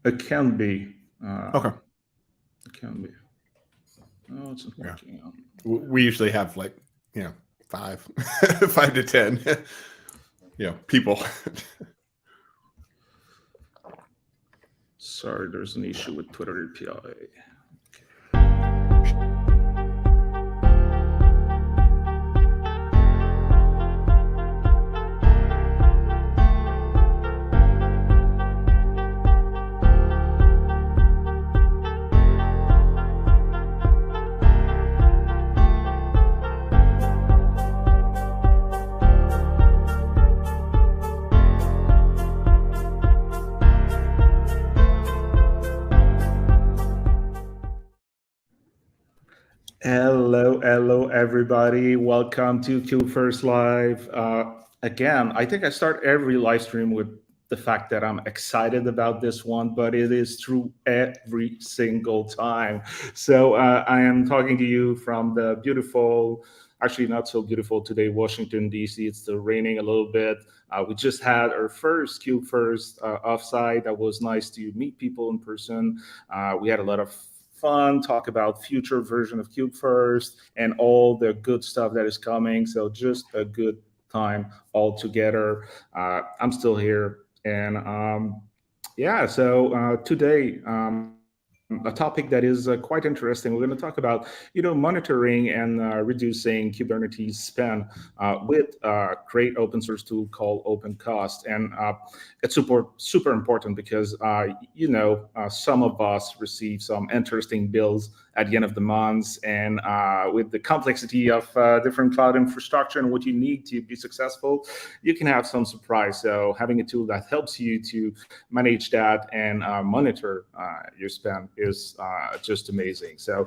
It can be. Okay. It can be. Oh, it's not working. We usually have 5, 5 to 10, people. Sorry, there's an issue with Twitter API. Hello, everybody. Welcome to Kubefirst Live. Again, I think I start every live stream with the fact that I'm excited about this one, but it is true every single time. So I am talking to you from the beautiful, actually not so beautiful today, Washington, D.C. It's still raining a little bit. We just had our first Kubefirst offsite. That was nice to meet people in person. We had a lot of fun, talk about future version of Kubefirst and all the good stuff that is coming. So just a good time all together. I'm still here. And so today, a topic that is quite interesting. We're going to talk about, monitoring and reducing Kubernetes spend with a great open source tool called OpenCost. And it's super important because, some of us receive some interesting bills at the end of the month. And with the complexity of different cloud infrastructure and what you need to be successful, you can have some surprise. So having a tool that helps you to manage that and monitor your spend is just amazing. So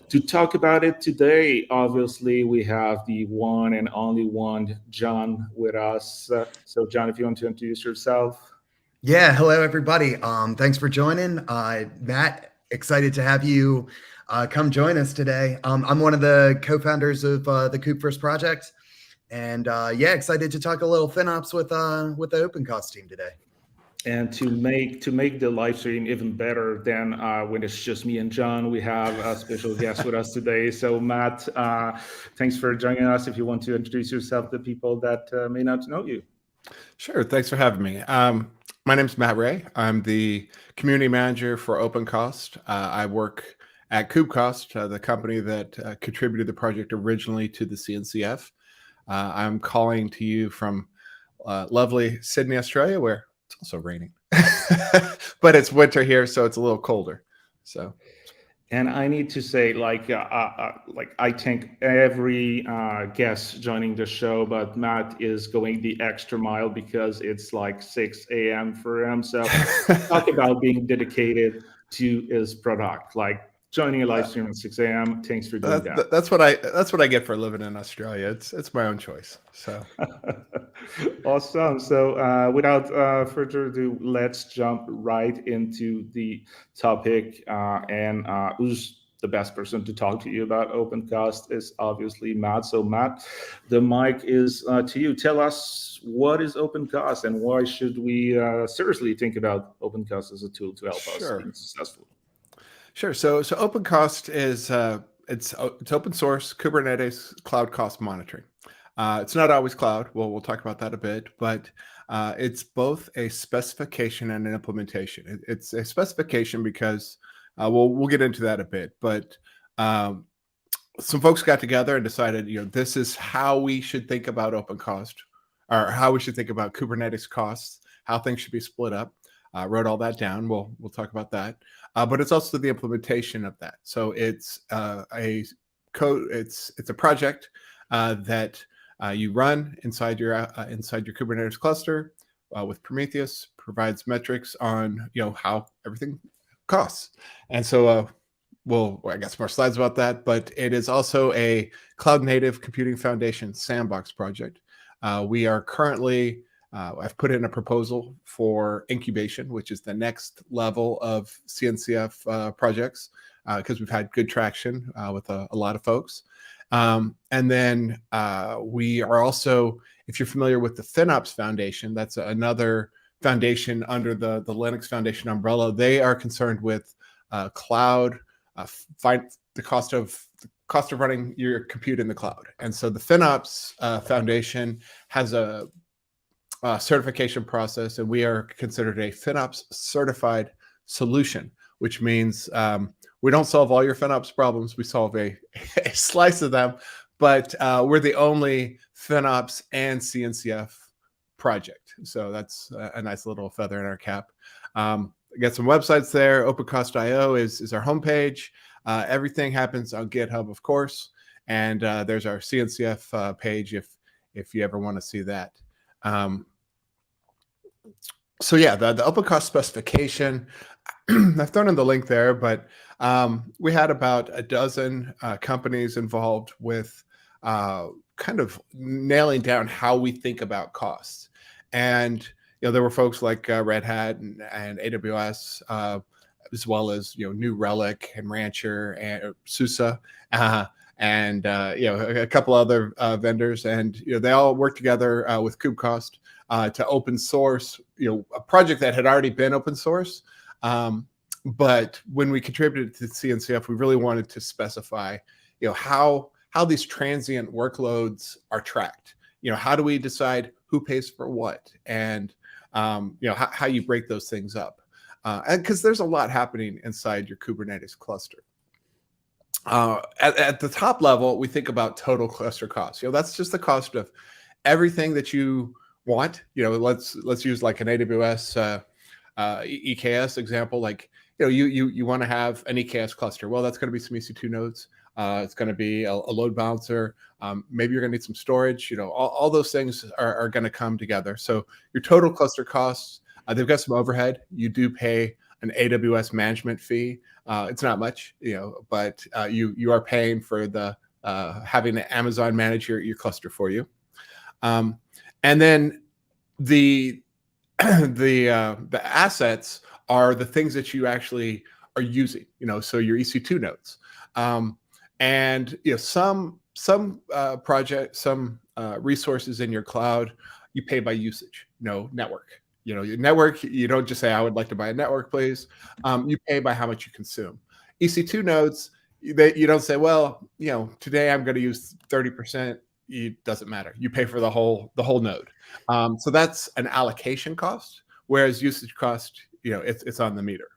to talk about it today, obviously, we have the one and only one, John, with us. So John, if you want to introduce yourself. Yeah, hello, everybody. Thanks for joining. Matt, excited to have you come join us today. I'm one of the co-founders of the Kubefirst project. And excited to talk a little FinOps with the OpenCost team today. And to make the live stream even better than when it's just me and John, we have a special guest with us today. So Matt, thanks for joining us. If you want to introduce yourself to people that may not know you. Sure. Thanks for having me. My name's Matt Ray. I'm the community manager for OpenCost. I work at Kubefirst, the company that contributed the project originally to the CNCF. I'm calling to you from lovely Sydney, Australia, where it's also raining, but it's winter here, so it's a little colder. So, and I need to say, I think every guest joining the show, but Matt is going the extra mile because it's like 6 a.m. for him. So, talk about being dedicated to his product, like joining a live stream at 6 a.m. Thanks for doing that. That's what I get for living in Australia. It's my own choice. So awesome. So without further ado, let's jump right into the topic. And who's the best person to talk to you about OpenCost is obviously Matt. So Matt, the mic is to you. Tell us, what is OpenCost and why should we seriously think about OpenCost as a tool to help us be successful? Sure. So OpenCost is it's open source Kubernetes cloud cost monitoring. It's not always cloud. We'll talk about that a bit, but it's both a specification and an implementation. It's a specification because we'll get into that a bit, but some folks got together and decided, this is how we should think about OpenCost, or how we should think about Kubernetes costs, how things should be split up. Wrote all that down. We'll talk about that. But it's also the implementation of that. So it's a code. It's a project that you run inside your Kubernetes cluster with Prometheus. Provides metrics on how everything costs. And so I got some more slides about that. But it is also a cloud native computing foundation sandbox project. We are currently I've put in a proposal for incubation, which is the next level of CNCF projects, because we've had good traction with a lot of folks. And then we are also, if you're familiar with the FinOps Foundation, that's another foundation under the Linux Foundation umbrella. They are concerned with cloud, the cost of running your compute in the cloud. And so the FinOps Foundation has a certification process, and we are considered a FinOps certified solution, which means we don't solve all your FinOps problems. We solve a slice of them, but we're the only FinOps and CNCF project. So that's a nice little feather in our cap. Got some websites there. OpenCost.io is our homepage. Everything happens on GitHub, of course. And there's our CNCF page if you ever want to see that. So yeah, the OpenCost specification, I've thrown in the link there, but we had about a dozen companies involved with kind of nailing down how we think about costs. And there were folks like Red Hat and AWS, as well as New Relic and Rancher and SUSE, and a couple other vendors, and they all worked together with KubeCost to open source a project that had already been open source. But when we contributed to CNCF, we really wanted to specify how these transient workloads are tracked. How do we decide who pays for what, and how you break those things up, and because there's a lot happening inside your Kubernetes cluster. At the top level, we think about total cluster costs. That's just the cost of everything that you want. Let's use like an AWS EKS example. Like you want to have an EKS cluster. Well, that's going to be some EC2 nodes. It's going to be a load balancer. Maybe you're going to need some storage. All those things are going to come together. So your total cluster costs, they've got some overhead. You do pay an AWS management fee. It's not much, but you are paying for the having Amazon manage your cluster for you. And then the assets are the things that you actually are using. So your EC2 nodes. And some resources in your cloud, you pay by usage. Network. Your network, you don't just say, I would like to buy a network, please. You pay by how much you consume. EC2 nodes, you don't say, well, today I'm going to use 30%. It doesn't matter. You pay for the whole node. So that's an allocation cost, whereas usage cost, it's on the meter.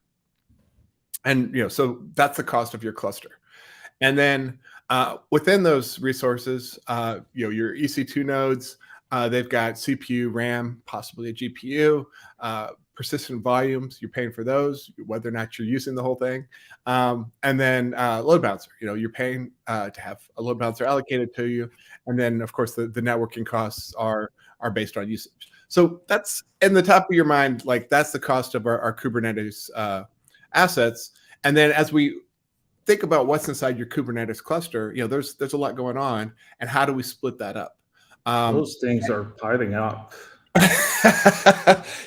And so that's the cost of your cluster. And then within those resources, your EC2 nodes, they've got CPU, RAM, possibly a GPU, persistent volumes. You're paying for those, whether or not you're using the whole thing. And then load balancer. You're paying to have a load balancer allocated to you. And then, of course, the networking costs are based on usage. So that's in the top of your mind, like that's the cost of our Kubernetes assets. And then as we think about what's inside your Kubernetes cluster, there's a lot going on, and how do we split that up? Those things are piling up.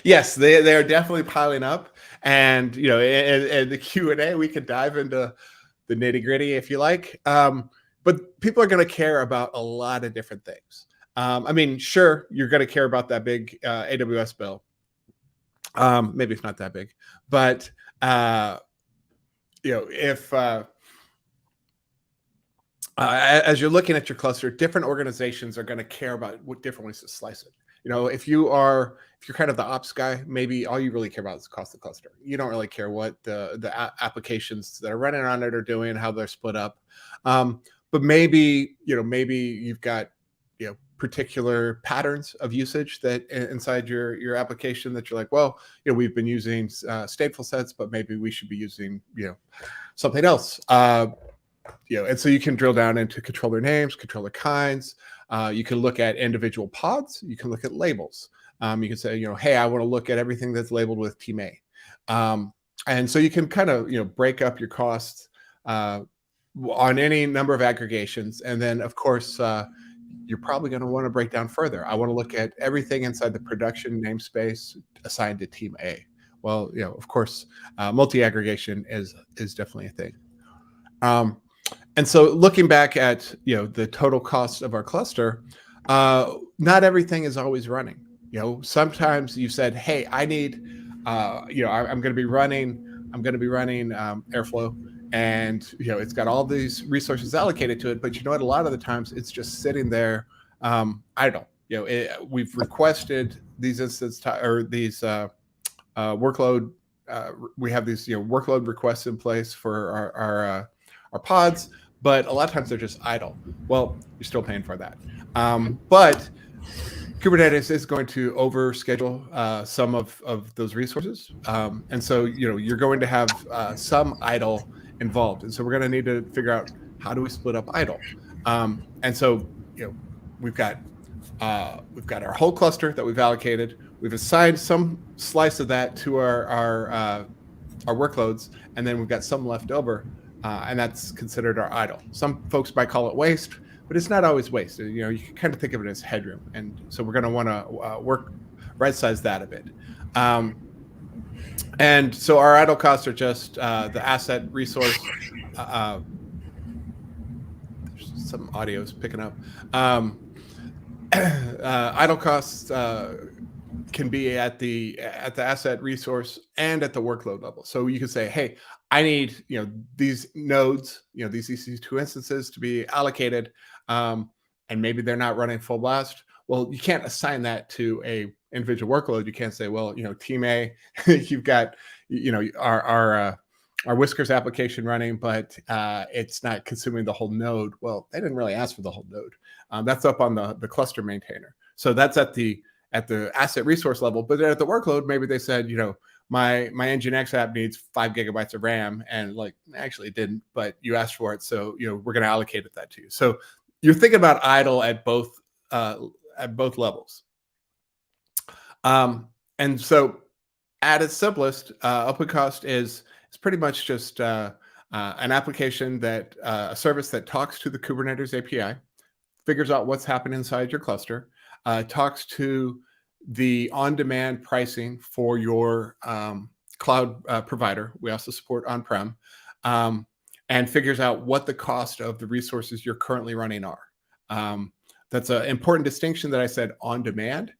Yes, they are definitely piling up, and in the Q&A we could dive into the nitty gritty if you like. But people are going to care about a lot of different things. Sure, you're going to care about that big AWS bill. Maybe it's not that big, but if as you're looking at your cluster, different organizations are going to care about what different ways to slice it. If you're kind of the ops guy, maybe all you really care about is the cost of the cluster. You don't really care what the applications that are running on it are doing, how they're split up. But maybe you've got particular patterns of usage that inside your application that you're like, well, we've been using stateful sets, but maybe we should be using something else. And so you can drill down into controller names, controller kinds. You can look at individual pods. You can look at labels. You can say, hey, I want to look at everything that's labeled with team A. And so you can kind of, break up your costs on any number of aggregations. And then, of course, you're probably going to want to break down further. I want to look at everything inside the production namespace assigned to team A. Well, of course, multi-aggregation is definitely a thing. And so looking back at, the total cost of our cluster, not everything is always running. sometimes you said, hey, I need, I'm going to be running Airflow, and it's got all these resources allocated to it, but you know what? A lot of the times it's just sitting there idle. We've requested these these workload. We have these workload requests in place for our pods, but a lot of times they're just idle. Well, you're still paying for that, but Kubernetes is going to overschedule some of those resources, and so you're going to have some idle involved, and so we're going to need to figure out how do we split up idle, and so we've got our whole cluster that we've allocated. We've assigned some slice of that to our workloads, and then we've got some left over, and that's considered our idle. Some folks might call it waste, but it's not always waste. You can kind of think of it as headroom, and so we're going to want to right size that a bit. And so our idle costs are just the asset resource. Some audio's picking up. Idle costs can be at the asset resource and at the workload level. So you can say, hey, I need these nodes, these EC2 instances to be allocated, and maybe they're not running full blast. Well, you can't assign that to a individual workload. You can't say, well, team A, you've got our Whiskers application running, but it's not consuming the whole node. Well, they didn't really ask for the whole node. That's up on the cluster maintainer. So that's at the asset resource level. But then at the workload, maybe they said, my Nginx app needs 5 gigabytes of RAM, and actually it didn't, but you asked for it, so we're going to allocate that to you. So you're thinking about idle at both levels. And so at its simplest, OpenCost is pretty much just an application that a service that talks to the Kubernetes API, figures out what's happening inside your cluster, talks to the on-demand pricing for your cloud provider. We also support on-prem, and figures out what the cost of the resources you're currently running are. That's an important distinction that I said on-demand,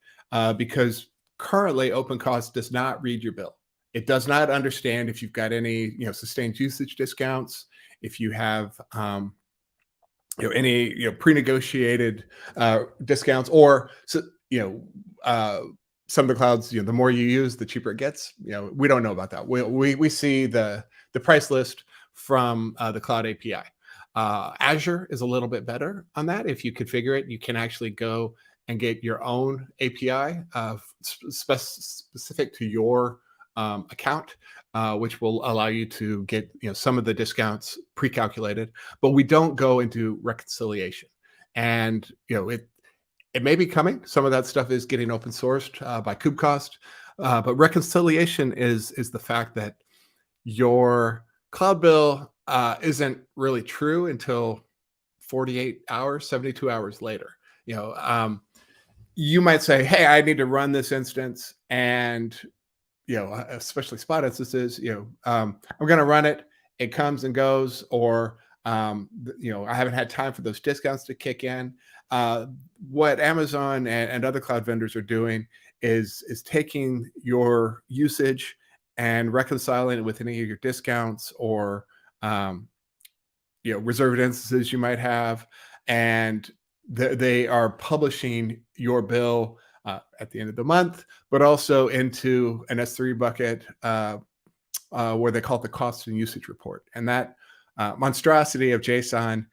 because currently OpenCost does not read your bill. It does not understand if you've got any sustained usage discounts, if you have any pre-negotiated discounts, or some of the clouds, the more you use, the cheaper it gets. We don't know about that. We see the price list from the cloud API. Azure is a little bit better on that. If you configure it, you can actually go and get your own API specific to your account, which will allow you to get some of the discounts pre-calculated. But we don't go into reconciliation, and it may be coming. Some of that stuff is getting open sourced by KubeCost, but reconciliation is the fact that your cloud bill isn't really true until 48 hours, 72 hours later. You might say, hey, I need to run this instance, and especially spot instances, I'm going to run it. It comes and goes, or I haven't had time for those discounts to kick in. What Amazon and other cloud vendors are doing is taking your usage and reconciling it with any of your discounts or reserved instances you might have, and they are publishing your bill at the end of the month, but also into an S3 bucket where they call it the cost and usage report. And that monstrosity of JSON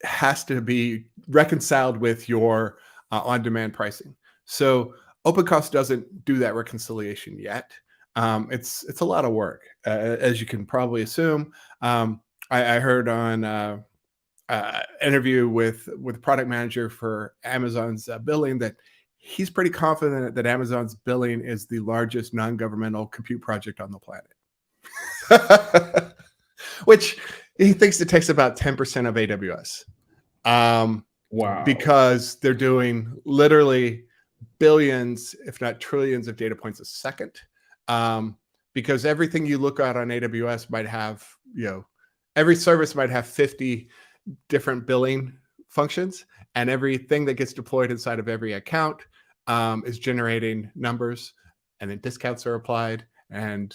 has to be reconciled with your on-demand pricing. So OpenCost doesn't do that reconciliation yet. It's a lot of work, as you can probably assume. I heard on interview with product manager for Amazon's billing that he's pretty confident that Amazon's billing is the largest non-governmental compute project on the planet, which he thinks it takes about 10% of AWS. Wow. Because they're doing literally billions, if not trillions of data points a second. Because everything you look at on AWS might have, every service might have 50 different billing functions, and everything that gets deployed inside of every account is generating numbers, and then discounts are applied, and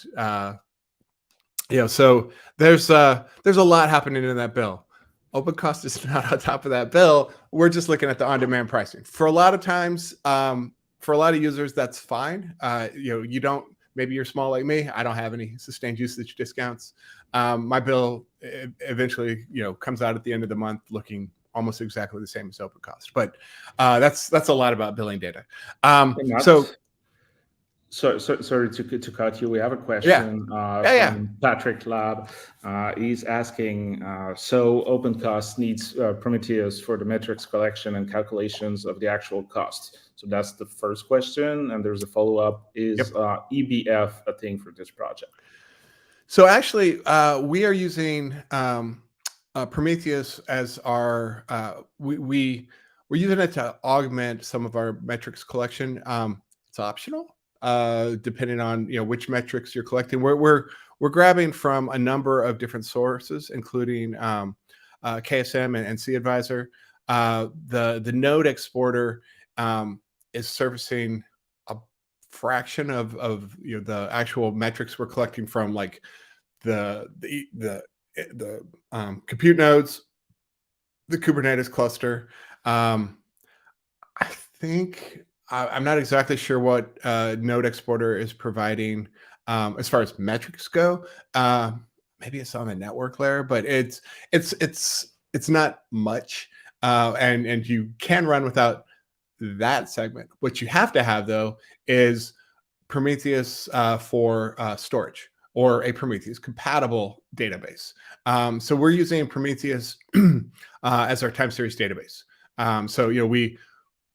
so there's a lot happening in that bill. OpenCost is not on top of that bill. We're just looking at the on-demand pricing. For a lot of times, for a lot of users, that's fine. You don't. Maybe you're small like me. I don't have any sustained usage discounts. My bill eventually, comes out at the end of the month looking almost exactly the same as OpenCost. But that's a lot about billing data. Sorry to cut you. We have a question from Patrick Lab. He's asking, so OpenCost needs Prometheus for the metrics collection and calculations of the actual costs. So that's the first question. And there's a follow-up. Is EBF a thing for this project? So actually, we are using Prometheus as our, we're using it to augment some of our metrics collection. It's optional. Depending on which metrics you're collecting, we're grabbing from a number of different sources, including KSM and CAdvisor. The node exporter is servicing a fraction of the actual metrics we're collecting from, like the compute nodes, the Kubernetes cluster. I think. I'm not exactly sure what node exporter is providing as far as metrics go. Maybe it's on the network layer, but it's not much, and you can run without that segment. What you have to have though is Prometheus for storage, or a Prometheus compatible database. So we're using Prometheus as our time series database. So we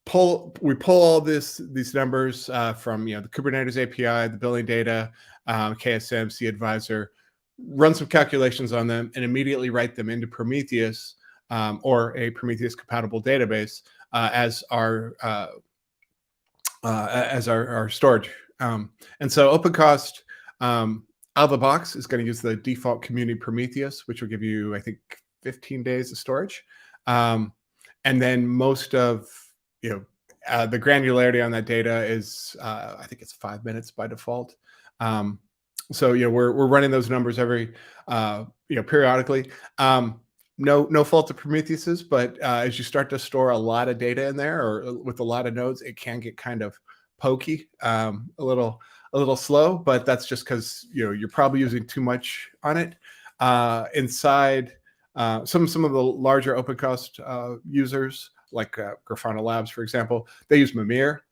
pull all these numbers from the Kubernetes API, the billing data, KSM, CAdvisor, run some calculations on them, and immediately write them into Prometheus or a Prometheus compatible database as our storage. And so OpenCost out of the box is going to use the default community Prometheus, which will give you, I think, 15 days of storage, and then most of the granularity on that data is, I think it's 5 minutes by default. So we're running those numbers every periodically. No fault of Prometheus's, but as you start to store a lot of data in there, or with a lot of nodes, it can get kind of pokey, a little slow. But that's just because you're probably using too much on it. Inside some of the larger OpenCost users, like Grafana Labs, for example, they use Mimir,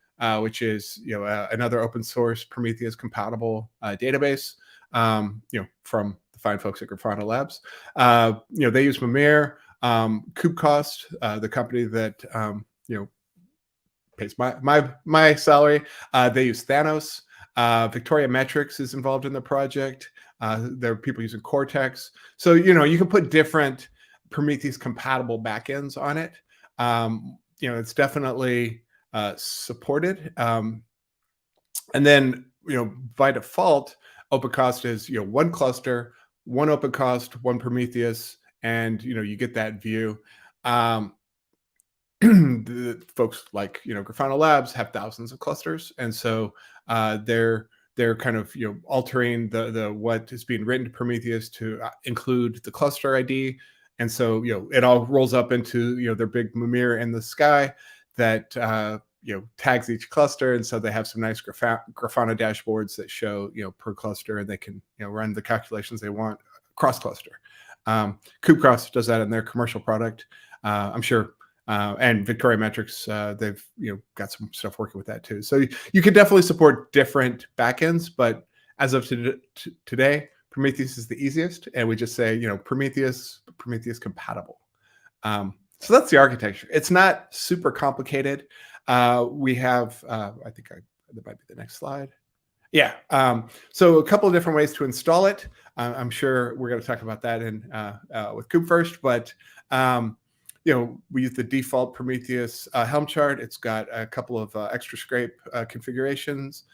which is another open source Prometheus compatible database. From the fine folks at Grafana Labs, they use Mimir. Kubefirst, the company that pays my salary, they use Thanos. Victoria Metrics is involved in the project. There are people using Cortex. So you can put different Prometheus compatible backends on it. It's definitely supported. And then, by default, OpenCost is, one cluster, one OpenCost, one Prometheus, and, you get that view. The folks like, Grafana Labs have thousands of clusters. And so they're kind of, altering the what is being written to Prometheus to include the cluster ID. And so, it all rolls up into, their big Mimir in the sky that, tags each cluster. And so they have some nice Grafana dashboards that show, per cluster, and they can, run the calculations they want cross cluster. Kubefirst does that in their commercial product, I'm sure. And Victoria Metrics, they've, got some stuff working with that too. So you can definitely support different backends, but as of today, Prometheus is the easiest, and we just say, Prometheus compatible. So that's the architecture. It's not super complicated. We have, I think that might be the next slide. Yeah. So a couple of different ways to install it. I'm sure we're going to talk about that with Kubefirst, but we use the default Prometheus Helm chart. It's got a couple of extra scrape configurations.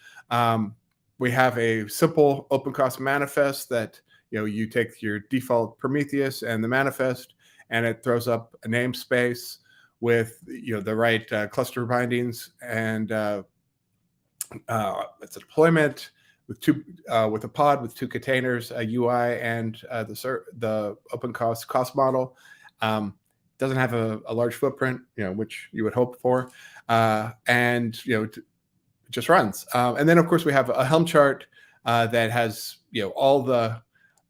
We have a simple OpenCost manifest that, you take your default Prometheus and the manifest, and it throws up a namespace. with the right cluster bindings, and it's a deployment with with a pod with 2 containers, a UI, and the OpenCost cost model. Doesn't have a large footprint, which you would hope for, and it just runs. And then of course we have a Helm chart that has all the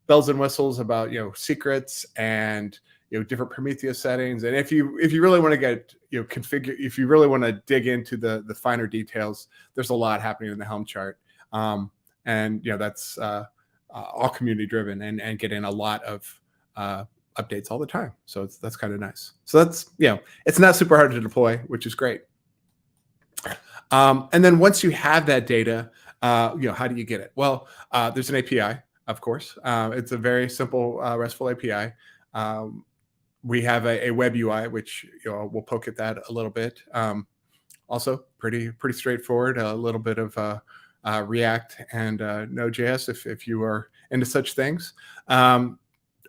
bells and whistles about secrets and different Prometheus settings. And if you really want to get configure, if you really want to dig into the finer details, there's a lot happening in the Helm chart. And that's all community driven and getting a lot of updates all the time. So that's kind of nice. So that's it's not super hard to deploy, which is great. And then once you have that data, how do you get it? Well, there's an API, of course. It's a very simple RESTful API. We have a web UI, which we'll poke at that a little bit. Also, pretty straightforward. A little bit of React and Node.js if you are into such things.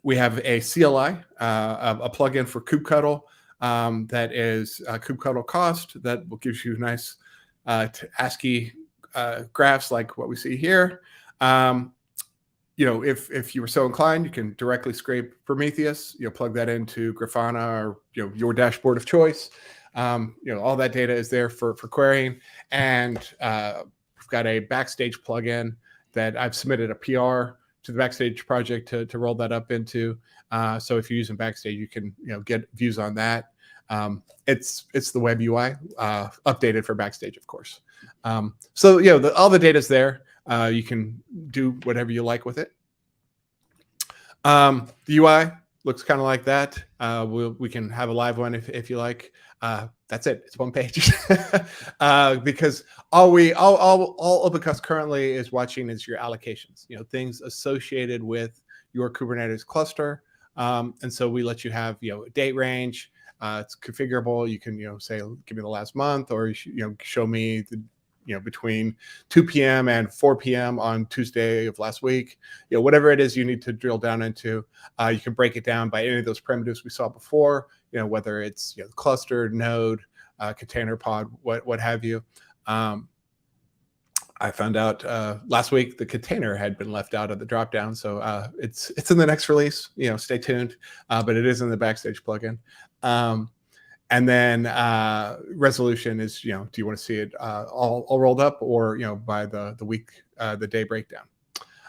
We have a CLI, a plugin for kubectl that is kubectl cost that will give you nice ASCII graphs like what we see here. If you were so inclined, you can directly scrape Prometheus. Plug that into Grafana or your dashboard of choice. All that data is there for querying, and we've got a Backstage plugin that I've submitted a PR to the Backstage project to roll that up into. So if you're using Backstage, you can get views on that. It's the web UI updated for Backstage, of course. So all the data's there. You can do whatever you like with it. The UI looks kind of like that. We can have a live one if you like. That's it. It's one page. Because all OpenCost currently is watching is your allocations. Things associated with your Kubernetes cluster. And so we let you have a date range. It's configurable. You can say, give me the last month, or show me the between 2 p.m. and 4 p.m. on Tuesday of last week, whatever it is you need to drill down into. You can break it down by any of those primitives we saw before, whether it's cluster, node, container, pod, what have you. I found out last week the container had been left out of the dropdown, so it's in the next release. Stay tuned, but it is in the Backstage plugin. And then resolution is, do you want to see it all rolled up, or by the week, the day breakdown,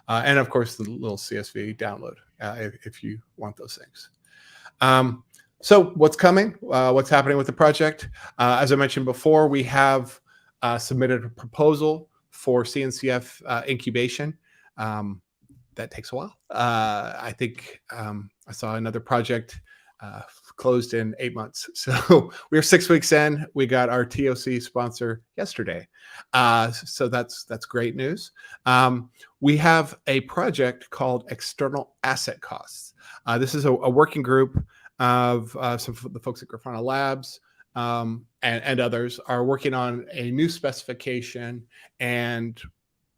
and of course the little CSV download if you want those things. So what's coming? What's happening with the project? As I mentioned before, we have submitted a proposal for CNCF incubation. That takes a while. I think I saw another project closed in 8 months. So we're 6 weeks in. We got our TOC sponsor yesterday. So that's great news. We have a project called External Asset Costs. This is a working group of some of the folks at Grafana Labs and others are working on a new specification and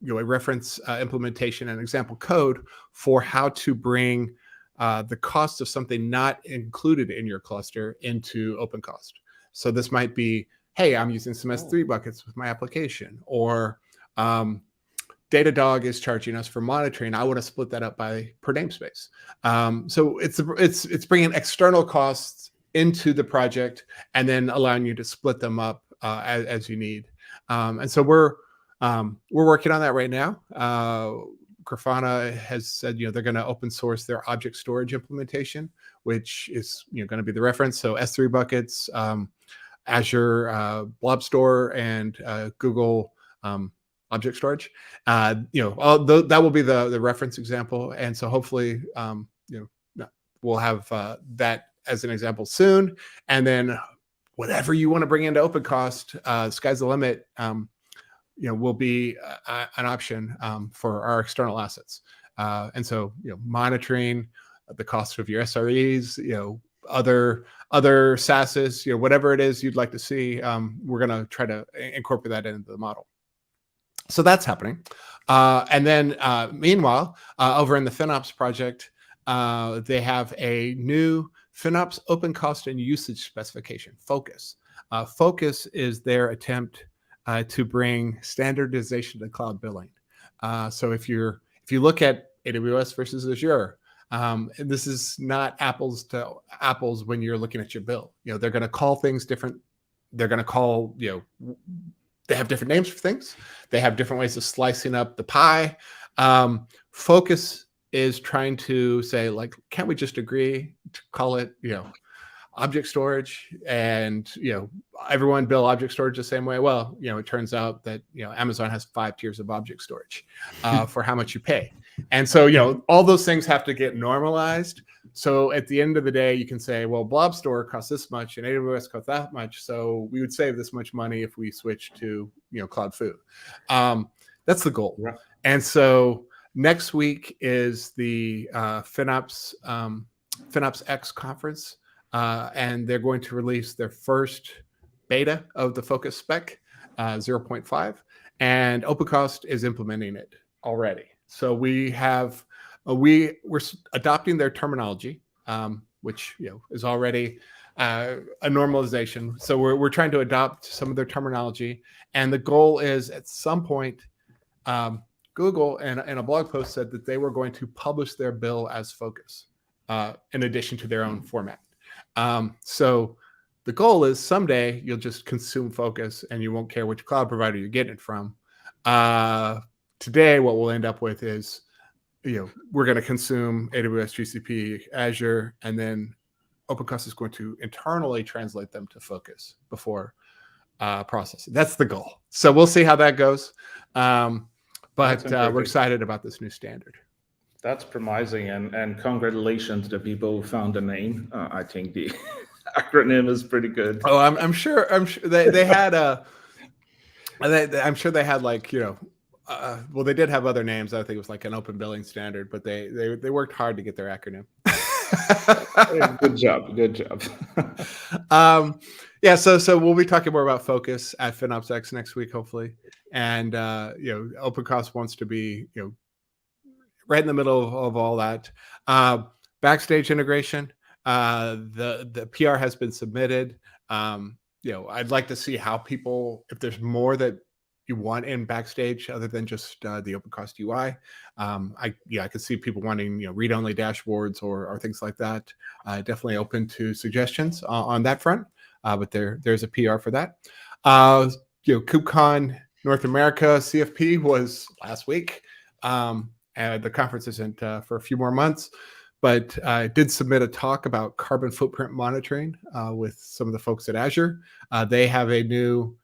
a reference implementation and example code for how to bring the cost of something not included in your cluster into OpenCost. So this might be, hey, I'm using some S3 buckets with my application, or Datadog is charging us for monitoring. I want to split that up per namespace. So it's bringing external costs into the project and then allowing you to split them up as you need. And so we're working on that right now. Grafana has said, they're going to open source their object storage implementation, which is going to be the reference. So S3 buckets, Azure Blob Store, and Google object storage. That will be the reference example. And so hopefully, we'll have that as an example soon. And then whatever you want to bring into OpenCost, sky's the limit. Will be an option for our external assets. And so, monitoring the cost of your SREs, other SaaSes, whatever it is you'd like to see, we're going to try to incorporate that into the model. So that's happening. And then meanwhile, over in the FinOps project, they have a new FinOps OpenCost and usage specification, Focus. Focus is their attempt to bring standardization to cloud billing. So if you look at AWS versus Azure, this is not apples to apples when you're looking at your bill. They're going to call things different. They're going to call, they have different names for things. They have different ways of slicing up the pie. Focus is trying to say, like, can't we just agree to call it, object storage, and everyone bill object storage the same way? Well, it turns out that Amazon has 5 tiers of object storage for how much you pay, and so all those things have to get normalized. So at the end of the day, you can say, well, Blob Store costs this much and AWS costs that much, so we would save this much money if we switch to Cloud Food. That's the goal. Right. And so next week is the FinOps X conference. And they're going to release their first beta of the Focus spec, 0.5, and OpenCost is implementing it already. So we're adopting their terminology, which is already a normalization. So we're trying to adopt some of their terminology, and the goal is at some point, Google in a blog post said that they were going to publish their bill as Focus, in addition to their own format. So the goal is someday you'll just consume Focus and you won't care which cloud provider you're getting it from. Today, what we'll end up with is, we're going to consume AWS, GCP, Azure, and then OpenCost is going to internally translate them to Focus before processing. That's the goal. So we'll see how that goes. But we're excited about this new standard. That's promising, and congratulations to people who found the name. I think the acronym is pretty good. Oh, I'm sure they had I'm sure they had well, they did have other names. I think it was like an open billing standard, but they worked hard to get their acronym. Good job. Yeah, so we'll be talking more about Focus at FinOps X next week, hopefully. And OpenCost wants to be right in the middle of all that. Backstage integration. The PR has been submitted. I'd like to see how people, if there's more that you want in Backstage other than just the OpenCost UI. I could see people wanting read-only dashboards or things like that. Definitely open to suggestions on that front. But there's a PR for that. KubeCon North America CFP was last week. And the conference isn't for a few more months, but I did submit a talk about carbon footprint monitoring with some of the folks at Azure. They have a new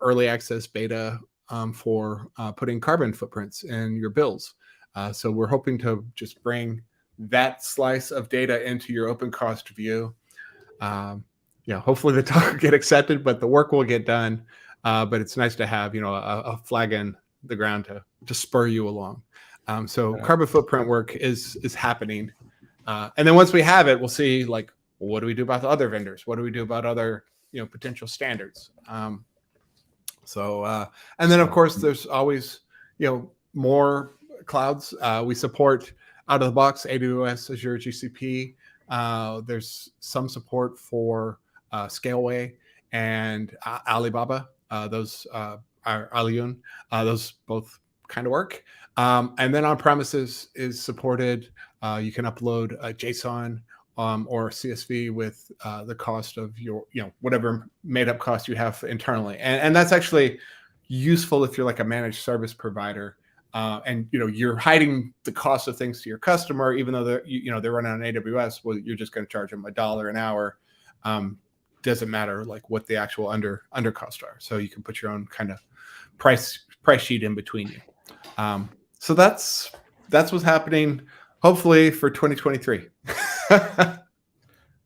early access beta for putting carbon footprints in your bills. So we're hoping to just bring that slice of data into your OpenCost view. Hopefully the talk will get accepted, but the work will get done. But it's nice to have a flag in the ground to spur you along. So carbon footprint work is happening. And then once we have it, we'll see what do we do about the other vendors? What do we do about other potential standards? And then of course there's always more clouds. We support out of the box AWS, Azure, GCP. There's some support for Scaleway and Alibaba. Those are Aliyun. Those both kind of work. And then on premises is supported. You can upload a JSON or CSV with the cost of your, whatever made up cost you have internally. And that's actually useful if you're like a managed service provider. And you're hiding the cost of things to your customer, even though they're running on AWS. Well, you're just going to charge them $1 an hour. Doesn't matter what the actual under costs are. So you can put your own kind of price sheet in between you. So that's what's happening. Hopefully for 2023.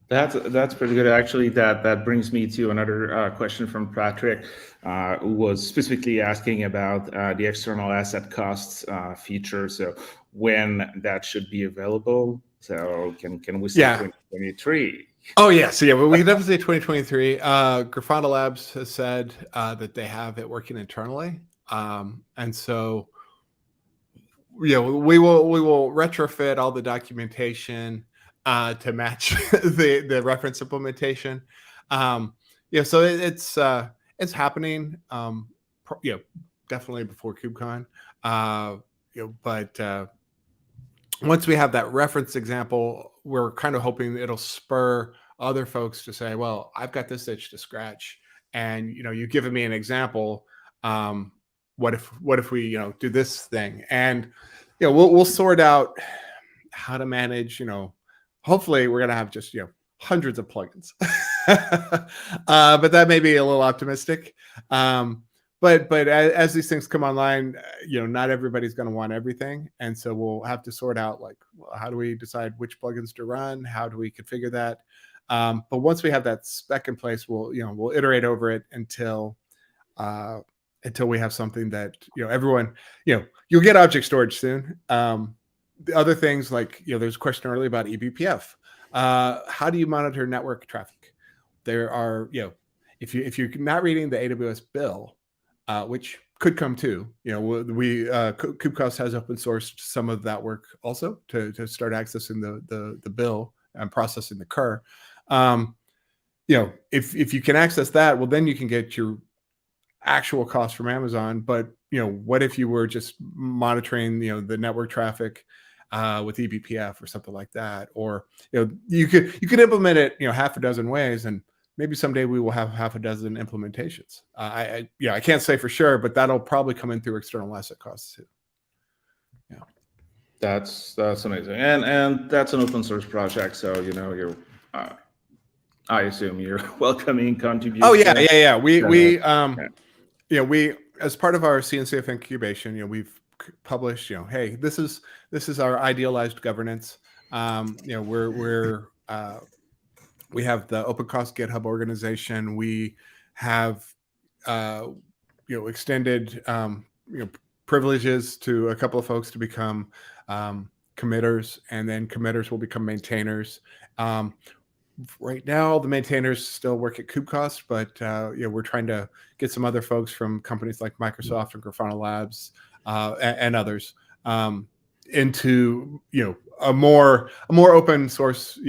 That's pretty good. Actually, that brings me to another question from Patrick, who was specifically asking about the external asset costs feature. So when that should be available. So can we say 2023? Oh yeah, so we can definitely say 2023. Grafana Labs has said that they have it working internally, and so we will retrofit all the documentation to match the reference implementation. So it's happening. Definitely before KubeCon. But once we have that reference example, we're kind of hoping it'll spur other folks to say, well, I've got this itch to scratch, and you've given me an example. What if we do this thing, and we'll sort out how to manage. Hopefully we're gonna have just hundreds of plugins, but that may be a little optimistic. But as these things come online, not everybody's going to want everything, and so we'll have to sort out how do we decide which plugins to run? How do we configure that? But once we have that spec in place, we'll iterate over it until we have something that everyone you'll get object storage soon. The other things there's a question earlier about eBPF. How do you monitor network traffic? There are if you're not reading the AWS bill, which could come too. KubeCost has open sourced some of that work also to start accessing the bill and processing the cur. If you can access that, well, then you can get your actual cost from Amazon. But what if you were just monitoring the network traffic with eBPF or something like that? Or you could implement it half a dozen ways, and maybe someday we will have half a dozen implementations. I can't say for sure, but that'll probably come in through external asset costs too. Yeah, that's amazing, and that's an open source project, so you're. I assume you're welcoming contributions. Oh yeah. We as part of our CNCF incubation, we've published. Hey, this is our idealized governance. We have the OpenCost GitHub organization. We have, extended, privileges to a couple of folks to become committers, and then committers will become maintainers. Right now, the maintainers still work at KubeCost, but we're trying to get some other folks from companies like Microsoft and Grafana Labs and others into a more open source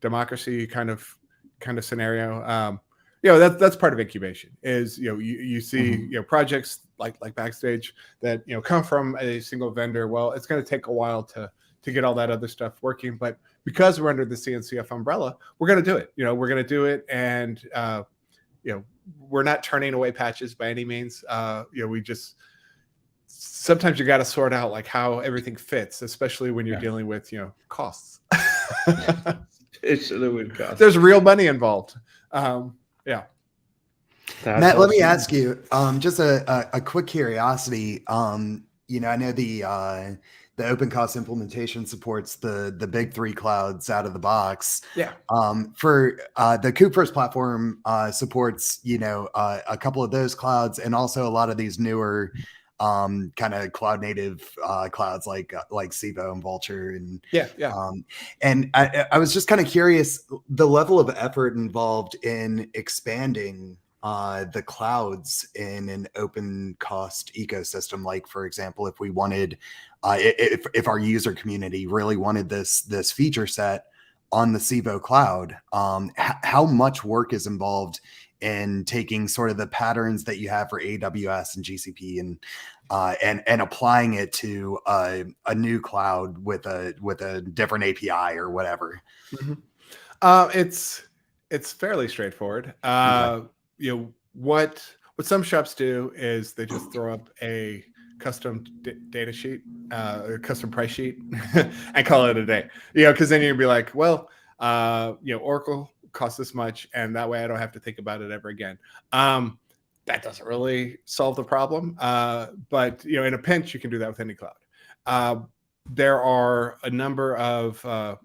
democracy kind of scenario. That's part of incubation. Is you see projects like Backstage that come from a single vendor. Well, it's going to take a while to get all that other stuff working, but because we're under the CNCF umbrella, we're going to do it. We're going to do it, and we're not turning away patches by any means. We just sometimes you got to sort out how everything fits, especially when you're dealing with costs. There's real money involved. Matt, let me ask you just a quick curiosity. I know the OpenCost implementation supports the big three clouds out of the box. Yeah. For the Kubefirst platform supports a couple of those clouds, and also a lot of these newer kind of cloud native clouds like Sivo and Vultr, and and I was just kind of curious the level of effort involved in expanding the clouds in an OpenCost ecosystem. Like, for example, if we wanted, if our user community really wanted this feature set on the Sivo cloud, how much work is involved in taking sort of the patterns that you have for AWS and GCP and applying it to a new cloud with a different API or whatever? It's fairly straightforward. What some shops do is they just throw up a custom data sheet, a custom price sheet, and call it a day. Because then you're gonna be like, well, Oracle costs this much, and that way I don't have to think about it ever again. That doesn't really solve the problem, but in a pinch, you can do that with any cloud. There are a number of so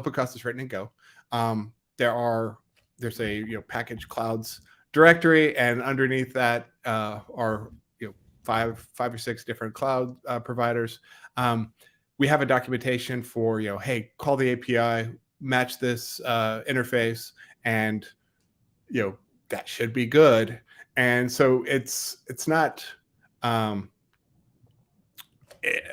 OpenCost is written in Go. There's a package clouds directory, and underneath that are five or six different cloud providers. We have a documentation for hey, call the API, match this interface, and that should be good. And so it's not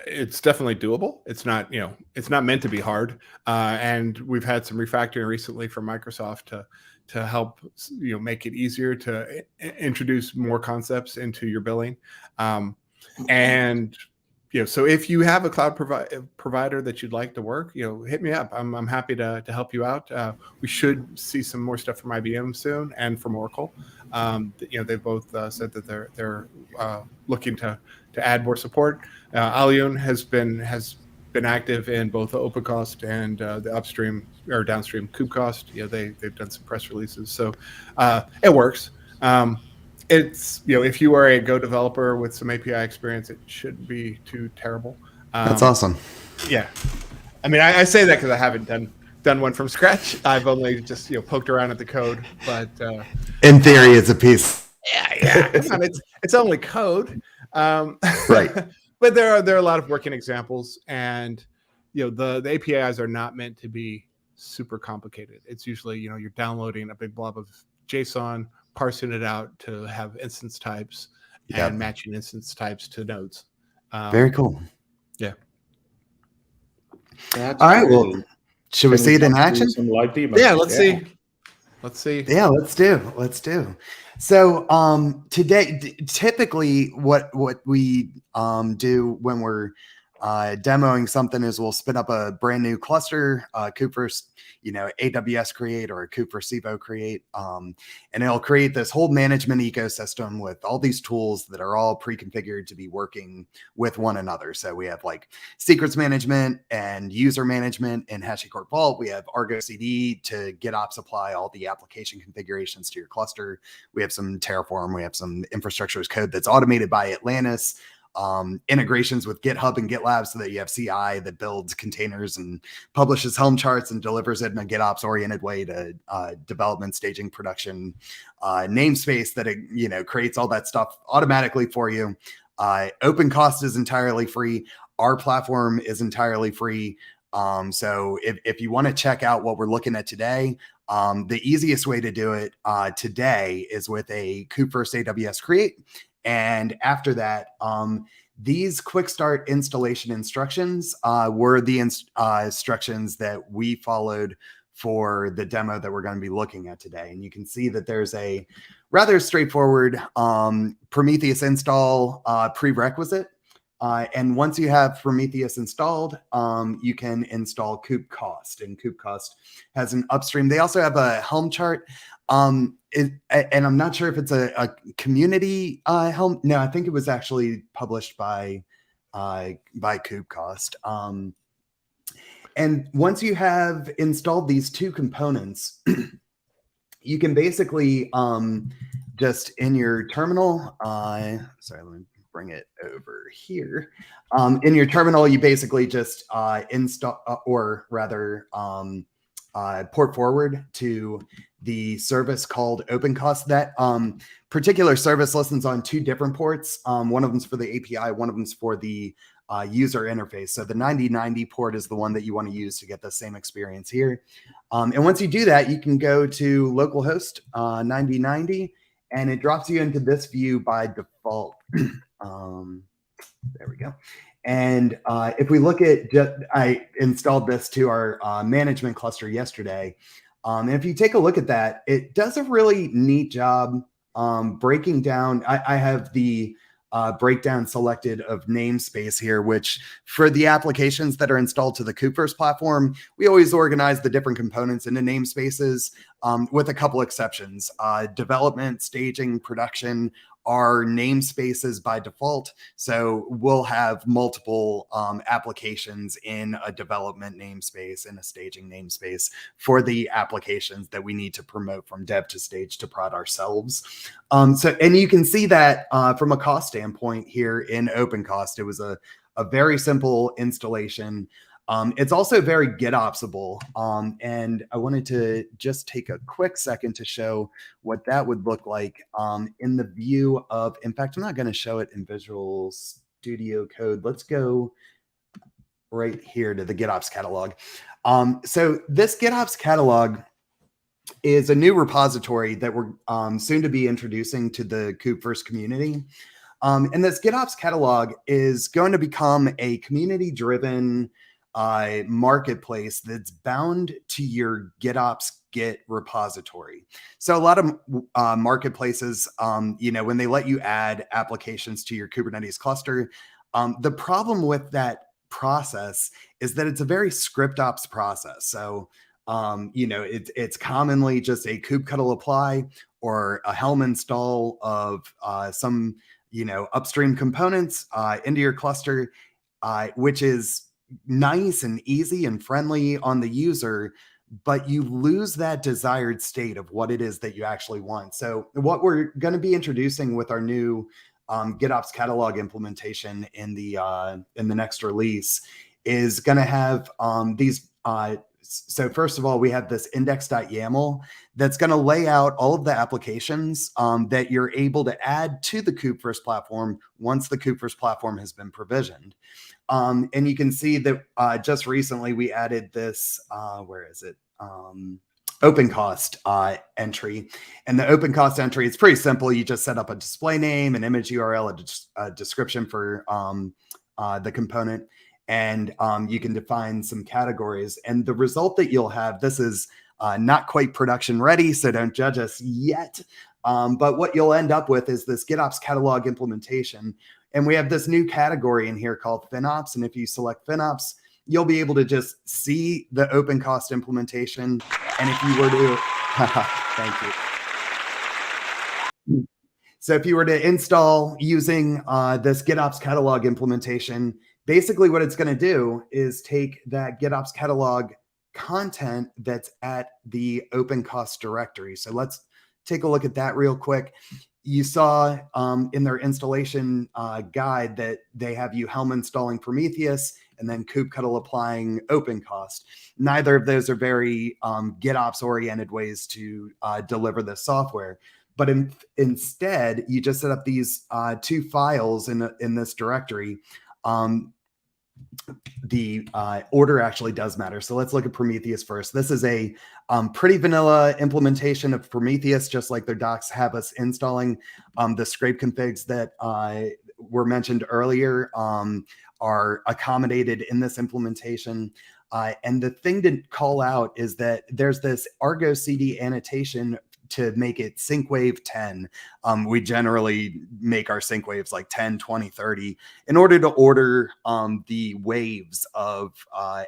it's definitely doable. It's not, it's not meant to be hard. And we've had some refactoring recently from Microsoft to help, make it easier to introduce more concepts into your billing. And so if you have a cloud provider that you'd like to work, hit me up. I'm happy to help you out. We should see some more stuff from IBM soon and from Oracle. They both said that they're looking to add more support. Allion has been active in both OpenCost and the upstream or downstream Kubefirst. They've done some press releases, so it works. It's if you are a Go developer with some API experience, it shouldn't be too terrible. That's awesome. Yeah, I mean, I say that because I haven't done one from scratch. I've only just poked around at the code, but in theory, it's a piece. Yeah. Come on, it's only code, right? But there are a lot of working examples, and the APIs are not meant to be super complicated. It's usually you're downloading a big blob of JSON, parsing it out to have instance types, and matching instance types to nodes. Very cool. Yeah. All right. Well, should we see it in action? Some live demos? Yeah. Let's see. Yeah, let's do. So today, typically what we do when we're demoing something is we'll spin up a brand new cluster, Kubefirst, AWS create or a Kubefirst Evo create, and it'll create this whole management ecosystem with all these tools that are all pre-configured to be working with one another. So we have like secrets management and user management in HashiCorp Vault. We have Argo CD to GitOps apply all the application configurations to your cluster. We have some Terraform. We have some infrastructure as code that's automated by Atlantis. Integrations with GitHub and GitLab so that you have CI that builds containers and publishes Helm charts and delivers it in a GitOps oriented way to development, staging, production namespace that creates all that stuff automatically for you. OpenCost is entirely free. Our platform is entirely free. So if you want to check out what we're looking at today, the easiest way to do it today is with a Kubefirst AWS create. And after that, these quick start installation instructions were the instructions that we followed for the demo that we're going to be looking at today. And you can see that there's a rather straightforward Prometheus install prerequisite. And once you have Prometheus installed, you can install Kubecast, and Kubecast has an upstream. They also have a Helm chart. And I'm not sure if it's a community Helm. No, I think it was actually published by Kubecast. And once you have installed these two components, you can basically just in your terminal. Sorry, let me bring it over here. In your terminal, you basically just install, or rather, port forward to the service called OpenCost. That particular service listens on two different ports. One of them's for the API, one of them's for the user interface. So the 9090 port is the one that you want to use to get the same experience here. And once you do that, you can go to localhost 9090, and it drops you into this view by default. There we go. And if we look at, I installed this to our management cluster yesterday. And if you take a look at that, it does a really neat job breaking down. I have the breakdown selected of namespace here, which for the applications that are installed to the Kubefirst platform, we always organize the different components into namespaces with a couple exceptions. Development, staging, production are namespaces by default. So we'll have multiple applications in a development namespace and a staging namespace for the applications that we need to promote from dev to stage to prod ourselves. And you can see that from a cost standpoint here in OpenCost, it was a very simple installation. It's also very GitOpsable. And I wanted to just take a quick second to show what that would look like in the view of, in fact, I'm not going to show it in Visual Studio Code. Let's go right here to the GitOps catalog. So this GitOps catalog is a new repository that we're soon to be introducing to the Kubefirst community. And this GitOps catalog is going to become a community-driven marketplace that's bound to your GitOps Git repository. So a lot of marketplaces, when they let you add applications to your Kubernetes cluster, the problem with that process is that it's a very script ops process. So, it's commonly just a kubectl apply or a Helm install of some, upstream components into your cluster, which is nice and easy and friendly on the user, but you lose that desired state of what it is that you actually want. So what we're going to be introducing with our new GitOps catalog implementation in the next release is going to have these. So first of all, we have this index.yaml that's going to lay out all of the applications that you're able to add to the Kubefirst platform once the Kubefirst platform has been provisioned. And you can see that just recently we added this, where is it? OpenCost entry. And the OpenCost entry, it's pretty simple. You just set up a display name, an image URL, a description for the component, and you can define some categories. And the result that you'll have, this is not quite production ready, so don't judge us yet. But what you'll end up with is this GitOps catalog implementation. And we have this new category in here called FinOps. And if you select FinOps, you'll be able to just see the OpenCost implementation. And if you were to, thank you. So if you were to install using this GitOps catalog implementation, basically what it's going to do is take that GitOps catalog content that's at the OpenCost directory. So let's take a look at that real quick. You saw in their installation guide that they have you Helm installing Prometheus and then kubectl applying OpenCost. Neither of those are very GitOps-oriented ways to deliver this software. But instead, you just set up these two files in this directory. The order actually does matter. So let's look at Prometheus first. This is a pretty vanilla implementation of Prometheus, just like their docs have us installing. The scrape configs that were mentioned earlier are accommodated in this implementation. And the thing to call out is that there's this Argo CD annotation to make it sync wave 10. We generally make our sync waves like 10, 20, 30 in order to order the waves of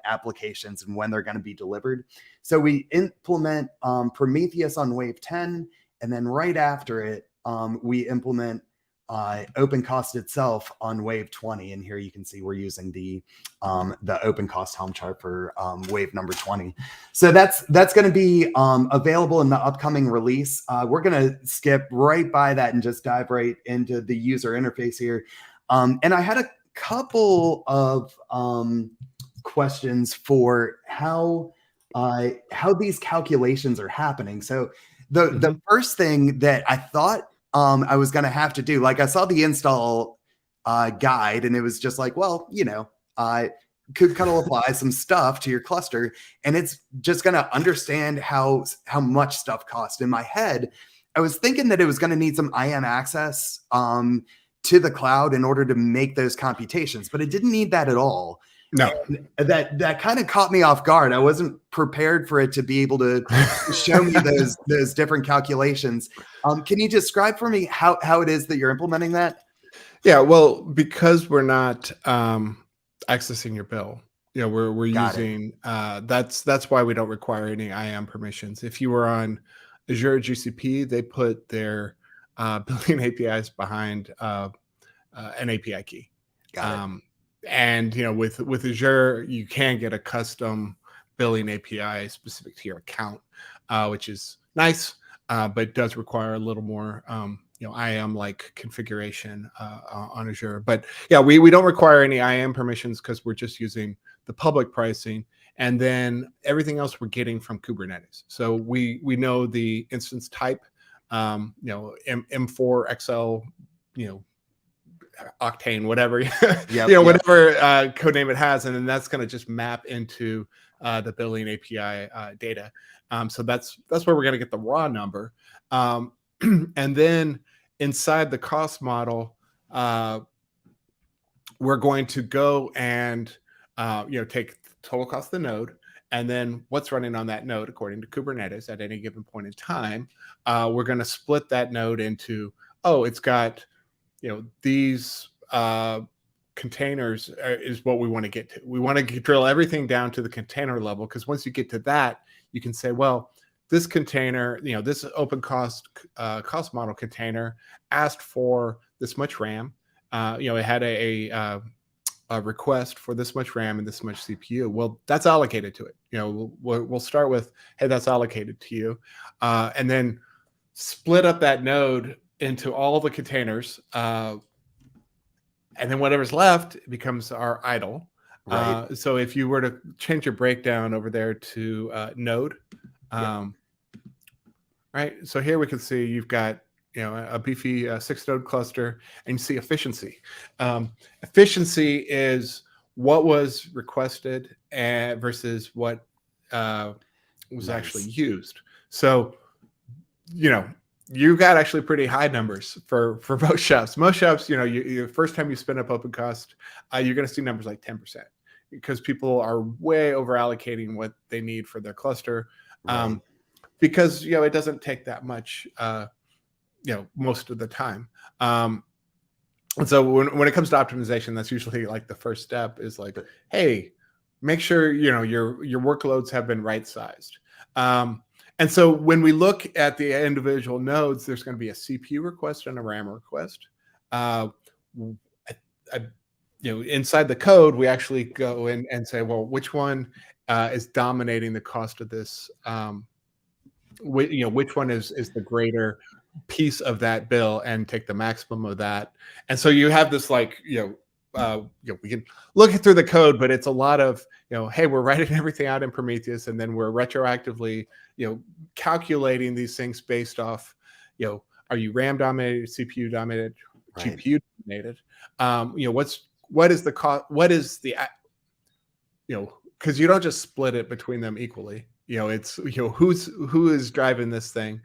applications and when they're going to be delivered. So we implement Prometheus on wave 10, and then right after it, we implement OpenCost itself on wave 20. And here you can see we're using the OpenCost Helm chart for wave number 20. So that's going to be available in the upcoming release. We're going to skip right by that and just dive right into the user interface here. And I had a couple of questions for how these calculations are happening. So the first thing that I thought I was going to have to do, like I saw the install guide and it was just like, well, kubectl apply some stuff to your cluster and it's just going to understand how much stuff costs. In my head, I was thinking that it was going to need some IAM access to the cloud in order to make those computations, but it didn't need that at all. No, and that kind of caught me off guard. I wasn't prepared for it to be able to show me those different calculations. Can you describe for me how it is that you're implementing that? Yeah, well, because we're not accessing your bill, we're using that's why we don't require any IAM permissions. If you were on Azure or GCP, they put their billing APIs behind an API key. And with Azure, you can get a custom billing API specific to your account, which is nice, but it does require a little more IAM like configuration on Azure. But yeah, we don't require any IAM permissions because we're just using the public pricing, and then everything else we're getting from Kubernetes. So we know the instance type, M4 XL, Octane, whatever, whatever codename it has, and then that's going to just map into the billing API data. So that's where we're going to get the raw number, and then inside the cost model, we're going to go and take the total cost of the node, and then what's running on that node according to Kubernetes at any given point in time. We're going to split that node into, it's got these containers is what we want to get to. We want to drill everything down to the container level, because once you get to that, you can say, well, this container, this OpenCost cost model container asked for this much RAM. It had a request for this much RAM and this much CPU. Well, that's allocated to it. We'll start with, hey, that's allocated to you, and then split up that node into all the containers, and then whatever's left becomes our idle. Right. So if you were to change your breakdown over there to node, right? So here we can see you've got a beefy 6-node cluster, and you see efficiency. Efficiency is what was requested versus what was actually used. So you got actually pretty high numbers for most shops. Most shops, you first time you spin up OpenCost, you're going to see numbers like 10%, because people are way over allocating what they need for their cluster, because it doesn't take that much. Most of the time. And so when it comes to optimization, that's usually like the first step is like, hey, make sure, your workloads have been right-sized. And so when we look at the individual nodes, there's going to be a CPU request and a RAM request. Inside the code, we actually go in and say, well, which one is dominating the cost of this? Which one is the greater piece of that bill, and take the maximum of that. And so you have this we can look through the code, but it's a lot of hey, we're writing everything out in Prometheus, and then we're retroactively calculating these things based off are you RAM dominated, CPU dominated, GPU dominated? What is the cost? What is the because you don't just split it between them equally. It's who is driving this thing.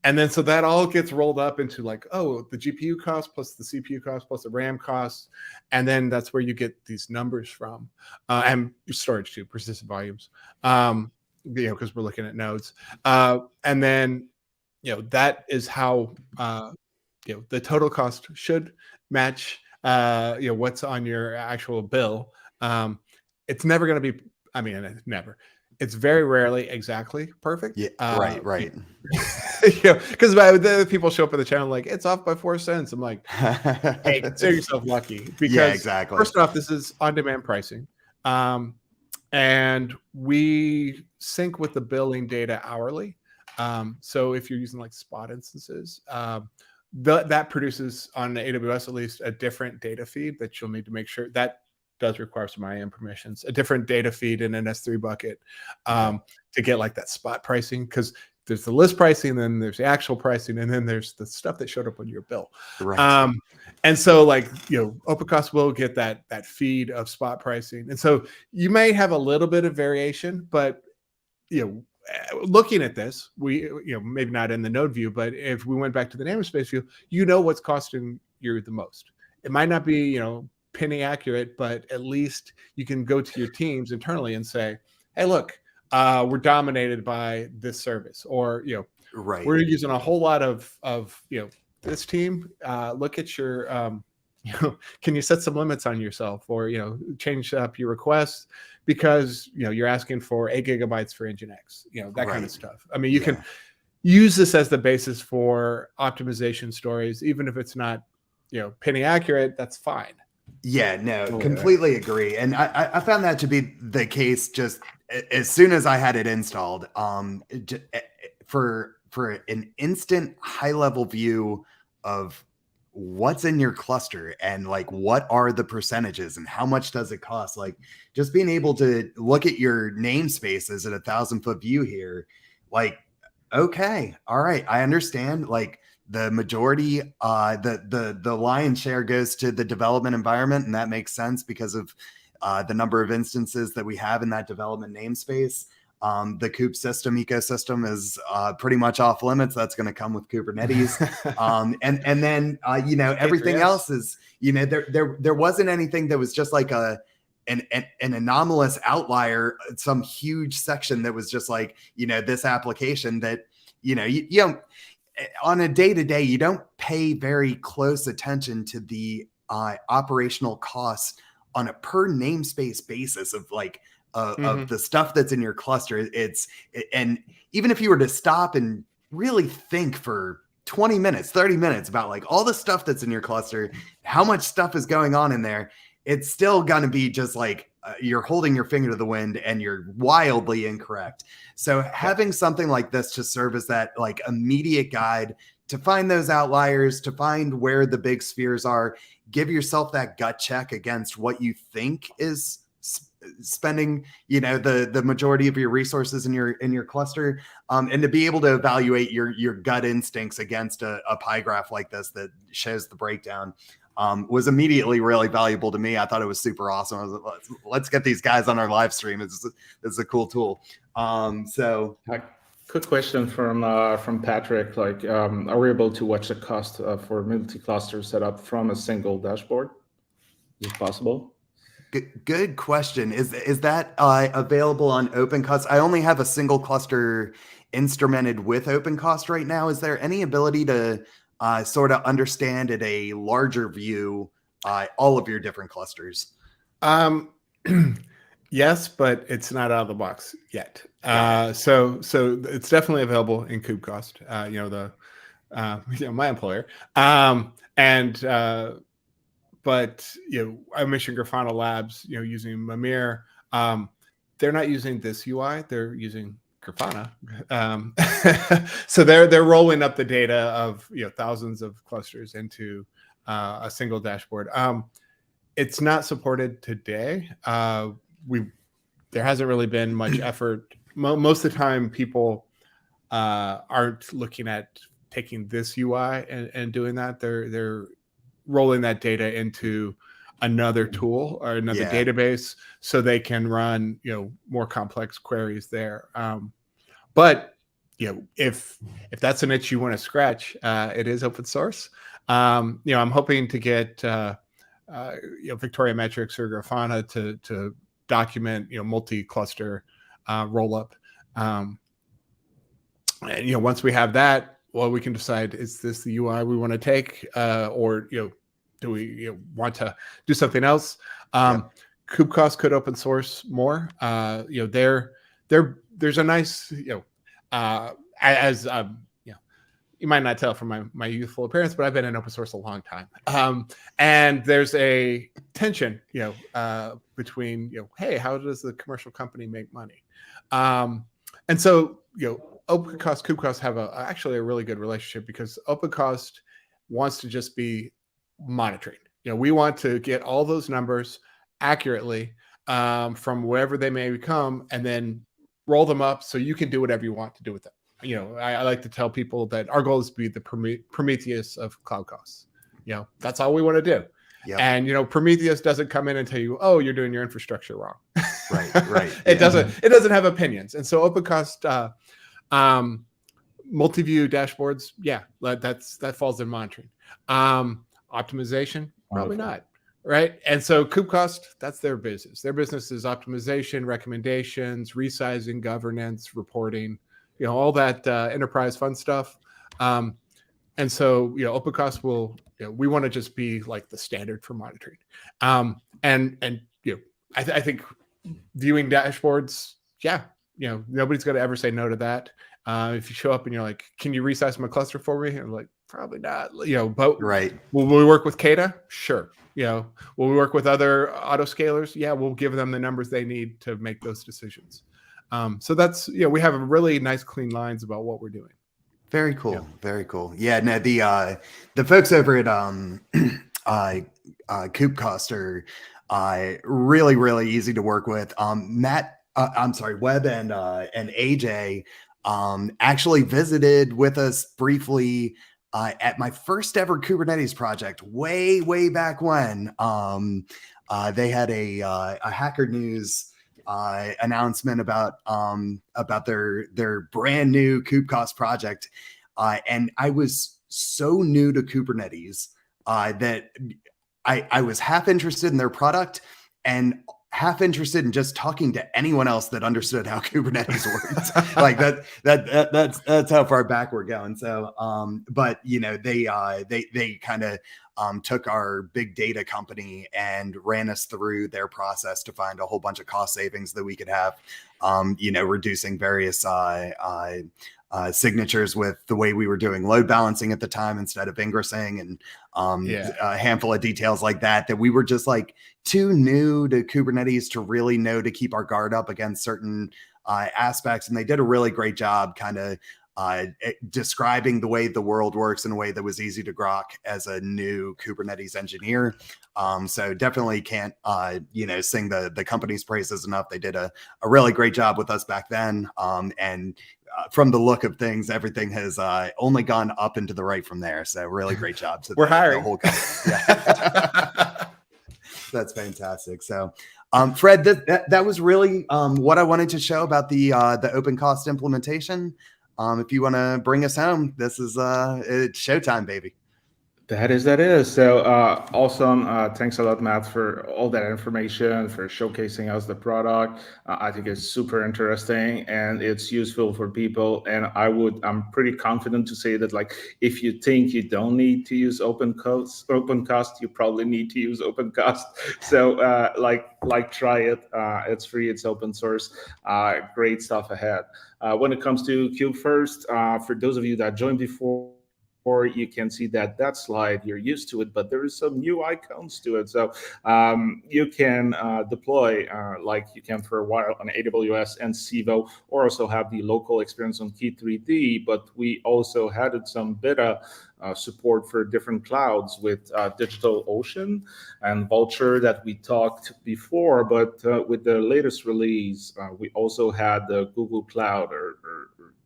And then so that all gets rolled up into the GPU cost plus the CPU cost plus the RAM cost. And then that's where you get these numbers from, and storage too, persistent volumes, because we're looking at nodes. And then, that is how, the total cost should match, what's on your actual bill. It's never going to be, never. It's very rarely exactly perfect. Yeah, right. Because the people show up at the channel like, it's off by 4 cents. I'm like, hey, consider yourself lucky. Because exactly. First off, this is on-demand pricing. And we sync with the billing data hourly. So if you're using spot instances, that produces on AWS at least a different data feed that you'll need to make sure that does require some IAM permissions, a different data feed in an S3 bucket to get that spot pricing, because there's the list pricing, then there's the actual pricing, and then there's the stuff that showed up on your bill. Right. And so OpenCost will get that feed of spot pricing. And so you may have a little bit of variation, but looking at this, we maybe not in the node view, but if we went back to the namespace view, what's costing you the most. It might not be penny accurate, but at least you can go to your teams internally and say, hey, look, we're dominated by this service, or we're using a whole lot of this team. Look at your can you set some limits on yourself, or change up your requests because you're asking for 8 gigabytes for Nginx, that kind of stuff. You can use this as the basis for optimization stories, even if it's not penny accurate. That's fine. Yeah, no, completely agree. And I found that to be the case just as soon as I had it installed. For an instant high-level view of what's in your cluster and what are the percentages and how much does it cost, just being able to look at your namespaces at 1,000-foot view here, okay, all right, I understand. The majority, the lion's share goes to the development environment, and that makes sense because of the number of instances that we have in that development namespace. The Kube system ecosystem is pretty much off limits. That's going to come with Kubernetes. And then, everything else is, there wasn't anything that was just like an anomalous outlier, some huge section that was just like, this application that, you don't, on a day-to-day, you don't pay very close attention to the operational costs on a per namespace basis of like, of the stuff that's in your cluster. And even if you were to stop and really think for 20 minutes, 30 minutes about like all the stuff that's in your cluster, how much stuff is going on in there, it's still going to be just like you're holding your finger to the wind and you're wildly incorrect. So having something like this to serve as that like immediate guide to find those outliers, to find where the big spheres are, give yourself that gut check against what you think is spending, the majority of your resources in your cluster, and to be able to evaluate your gut instincts against a pie graph like this that shows the breakdown, was immediately really valuable to me. I thought it was super awesome. I was like, let's get these guys on our live stream. It's a cool tool. Quick question from Patrick. Like, are we able to watch the cost for multi-cluster setup from a single dashboard? Is it possible? Good question. Is that available on OpenCost? I only have a single cluster instrumented with OpenCost right now. Is there any ability to sort of understand at a larger view all of your different clusters? Yes, but it's not out of the box yet. So it's definitely available in KubeCost. My employer. But I mentioned Grafana Labs, using Mimir. They're not using this UI; they're using Grafana. So they're rolling up the data of thousands of clusters into a single dashboard. It's not supported today. There hasn't really been much effort. Most of the time, people aren't looking at taking this UI and doing that. They're rolling that data into another tool or another database so they can run more complex queries there. But if that's an itch you want to scratch, it is open source. I'm hoping to get Victoria Metrics or Grafana to document multi-cluster rollup. And once we have that, well, we can decide, is this the UI we want to take, or do we want to do something else? KubeCost could open source more. There's a nice you might not tell from my youthful appearance, but I've been in open source a long time. And there's a tension, between, hey, how does the commercial company make money? And so, OpenCost, KubeCost have actually a really good relationship, because OpenCost wants to just be monitoring. We want to get all those numbers accurately from wherever they may come, and then roll them up so you can do whatever you want to do with them. I like to tell people that our goal is to be the Prometheus of cloud costs. That's all we want to do. Yep. And Prometheus doesn't come in and tell you, oh, you're doing your infrastructure wrong. Right. It doesn't have opinions. And so OpenCost multi-view dashboards, that falls in monitoring. Optimization, probably not. Right. And so KubeCost, that's their business. Their business is optimization, recommendations, resizing, governance, reporting, all that enterprise fun stuff. And so, OpenCost will, we want to just be like the standard for monitoring. I think viewing dashboards, nobody's going to ever say no to that. If you show up and you're like, can you resize my cluster for me? I'm like, probably not, but right. Will we work with Kata? Sure. Will we work with other autoscalers? Yeah, we'll give them the numbers they need to make those decisions. So that's, we have a really nice, clean lines about what we're doing. Very cool. Yeah. Very cool. Yeah. No, the folks over at KubeCost are really, really easy to work with. Webb and AJ actually visited with us briefly at my first ever Kubernetes project way back when. They had a Hacker News announcement about their brand new KubeCost project, and I was so new to Kubernetes that I was half interested in their product and half interested in just talking to anyone else that understood how Kubernetes worked. Like that's how far back we're going. So, but you know, they kind of took our big data company and ran us through their process to find a whole bunch of cost savings that we could have, you know, reducing various signatures with the way we were doing load balancing at the time instead of ingressing, and a handful of details like that we were just like too new to Kubernetes to really know to keep our guard up against certain aspects. And they did a really great job kind of describing the way the world works in a way that was easy to grok as a new Kubernetes engineer. So definitely can't, you know, sing the company's praises enough. They did a really great job with us back then. And from the look of things, everything has only gone up and to the right from there. So really great job. So we're hiring. The whole company. Yeah. That's fantastic. So, Fred, that was really what I wanted to show about the OpenCost implementation. If you want to bring us home, this is it's showtime, baby. That is. So awesome. Thanks a lot, Matt, for all that information, for showcasing us the product. I think it's super interesting and it's useful for people. And I'm pretty confident to say that, like, if you think you don't need to use OpenCost, you probably need to use OpenCost. So like try it. It's free. It's open source. Great stuff ahead. When it comes to Kubefirst, for those of you that joined before, or you can see that slide, you're used to it, but there is some new icons to it. So you can deploy like you can for a while on AWS and Civo, or also have the local experience on Key3D. But we also added some beta support for different clouds with DigitalOcean and Vultr that we talked before. But with the latest release, we also had the Google Cloud or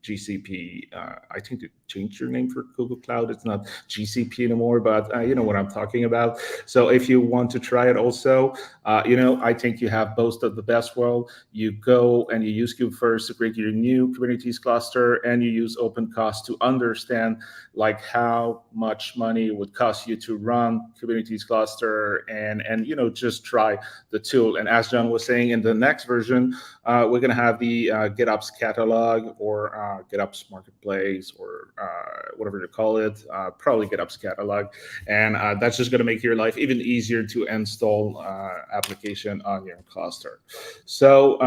GCP. I think they changed your name for Google Cloud. It's not GCP anymore, but you know what I'm talking about. So if you want to try it also, you know, I think you have both of the best world. You go and you use Kubefirst to create your new Kubernetes cluster, and you use OpenCost to understand like how much money it would cost you to run Kubernetes cluster, and you know, just try the tool. And as John was saying, in the next version, we're going to have the GitOps catalog, or GitOps marketplace, or whatever you call it, probably GitOps catalog. And that's just going to make your life even easier to install application on your cluster. So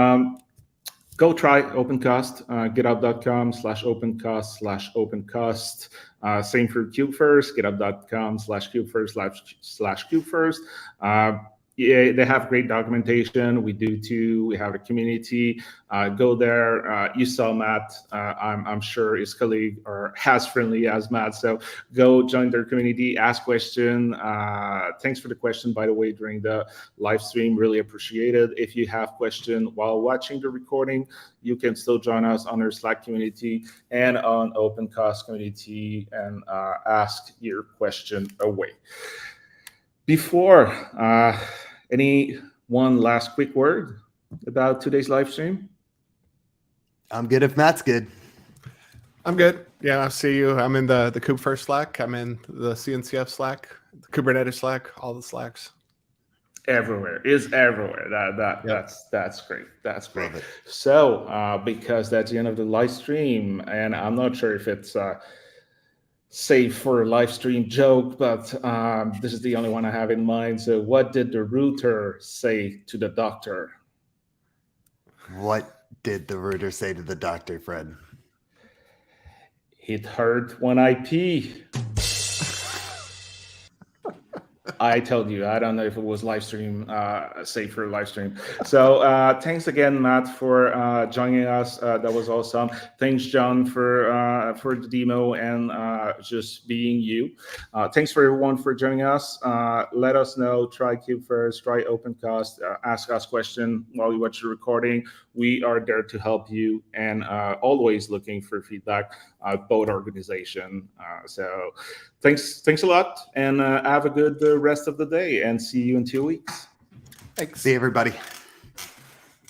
go try OpenCost, github.com/OpenCost/OpenCost. Same for Kubefirst, github.com/Kubefirst/Kubefirst. Yeah, they have great documentation. We do too. We have a community. Go there. You saw Matt. I'm sure his colleague are as friendly as Matt. So go join their community. Ask question. Thanks for the question, by the way, during the live stream. Really appreciate it. If you have question while watching the recording, you can still join us on our Slack community and on OpenCost community and ask your question away. Before any one last quick word about today's live stream? I'm good if Matt's good. I'm good. Yeah, I see you. I'm in the Kubefirst Slack. I'm in the CNCF Slack, the Kubernetes Slack, all the Slacks. Everywhere is everywhere. That's great. That's great. So because that's the end of the live stream, and I'm not sure if it's safe for a live stream joke, but this is the only one I have in mind. So what did the router say to the doctor? What did the router say to the doctor, Fred? It heard one IP. I told you, I don't know if it was live stream, safe for live stream. So thanks again, Matt, for joining us. That was awesome. Thanks, John, for the demo and just being you. Thanks for everyone for joining us. Let us know, try Kubefirst, try OpenCost, ask us questions while you watch the recording. We are there to help you, and always looking for feedback, both organization. So thanks a lot, and have a good rest of the day, and see you in 2 weeks. Thanks. See you, everybody.